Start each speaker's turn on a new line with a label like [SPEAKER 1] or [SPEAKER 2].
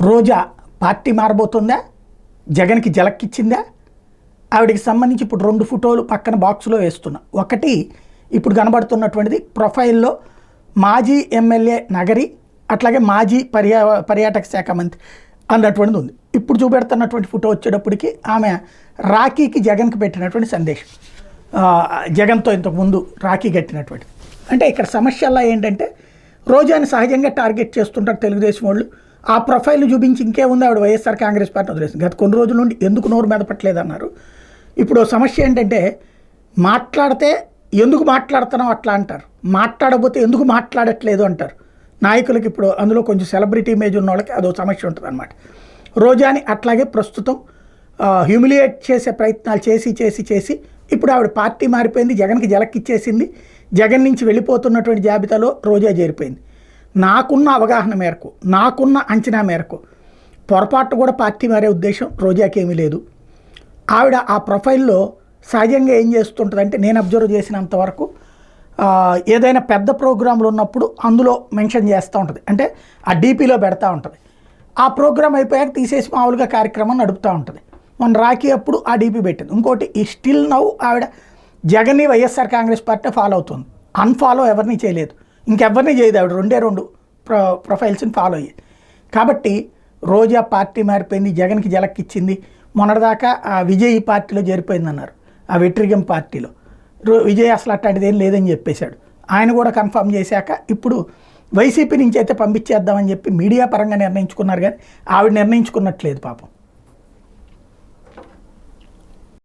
[SPEAKER 1] రోజా party మారబోతుందా, జగన్కి జలక్కిచ్చిందా? ఆవిడకి సంబంధించి ఇప్పుడు 2 ఫోటోలు పక్కన బాక్స్లో వేస్తున్నా. ఒకటి ఇప్పుడు కనబడుతున్నటువంటిది ప్రొఫైల్లో మాజీ ఎమ్మెల్యే నగరి, అట్లాగే మాజీ పర్యాటక శాఖ మంత్రి అన్నటువంటిది ఉంది. ఇప్పుడు చూపెడుతున్నటువంటి ఫోటో వచ్చేటప్పటికి ఆమె రాఖీకి జగన్కి పెట్టినటువంటి సందేశం, జగన్తో ఇంతకుముందు రాఖీ కట్టినటువంటి. అంటే ఇక్కడ సమస్యల్లో ఏంటంటే రోజాని సహజంగా టార్గెట్ చేస్తుంటారు తెలుగుదేశం వాళ్ళు. ఆ ప్రొఫైల్ చూపించి ఇంకేముంది, ఆవిడ వైఎస్ఆర్ కాంగ్రెస్ పార్టీ వదిలేసింది. గత కొన్ని రోజుల నుండి ఎందుకు నోరు మెదపట్లేదు అన్నారు. ఇప్పుడు సమస్య ఏంటంటే మాట్లాడితే ఎందుకు మాట్లాడుతున్నావు అట్లా అంటారు, మాట్లాడకపోతే ఎందుకు మాట్లాడట్లేదు అంటారు. నాయకులకి ఇప్పుడు అందులో కొంచెం సెలబ్రిటీ ఇమేజ్ ఉన్న వాళ్ళకి అదో సమస్య ఉంటుంది అన్నమాట. రోజాని అట్లాగే ప్రస్తుతం హ్యూమిలియేట్ చేసే ప్రయత్నాలు చేసి ఇప్పుడు ఆవిడ పార్టీ మారిపోయింది, జగన్కి జలక్కిచ్చేసింది. జగన్ నుంచి వెళ్ళిపోతున్నటువంటి జాబితాలో రోజా చేరిపోయింది. నాకున్న అవగాహన మేరకు, నాకున్న అంచనా మేరకు పొరపాటు కూడా పార్టీ మారే ఉద్దేశం రోజాకి ఏమీ లేదు. ఆవిడ ఆ ప్రొఫైల్లో సహజంగా ఏం చేస్తుంటుందంటే, నేను అబ్జర్వ్ చేసినంతవరకు ఏదైనా పెద్ద ప్రోగ్రాంలు ఉన్నప్పుడు అందులో మెన్షన్ చేస్తూ ఉంటుంది, అంటే ఆ డీపీలో పెడతా ఉంటుంది. ఆ ప్రోగ్రాం అయిపోయాక తీసేసి మామూలుగా కార్యక్రమం నడుపుతూ ఉంటుంది. మన రాఖీ అప్పుడు ఆ డీపీ పెట్టింది. ఇంకోటి ఈ స్టిల్ నౌ ఆవిడ జగన్ని వైఎస్ఆర్ కాంగ్రెస్ పార్టీ ఫాలో అవుతుంది, అన్ఫాలో ఎవరిని చేయలేదు, ఇంకెవరిని చేయదు. ఆవిడ 2 ప్రొఫైల్స్ని ఫాలో అయ్యేది. కాబట్టి రోజా పార్టీ మారిపోయింది, జగన్కి జలక్కిచ్చింది. మొన్నటిదాకా ఆ విజయ్ పార్టీలో చేరిపోయింది అన్నారు, ఆ వెట్రిగం పార్టీలో. విజయ్ అసలు అట్లాంటిది ఏం లేదని చెప్పేశాడు. ఆయన కూడా కన్ఫర్మ్ చేశాక ఇప్పుడు వైసీపీ నుంచి అయితే పంపించేద్దామని చెప్పి మీడియా పరంగా నిర్ణయించుకున్నారు, కానీ ఆవిడ నిర్ణయించుకున్నట్లేదు పాపం.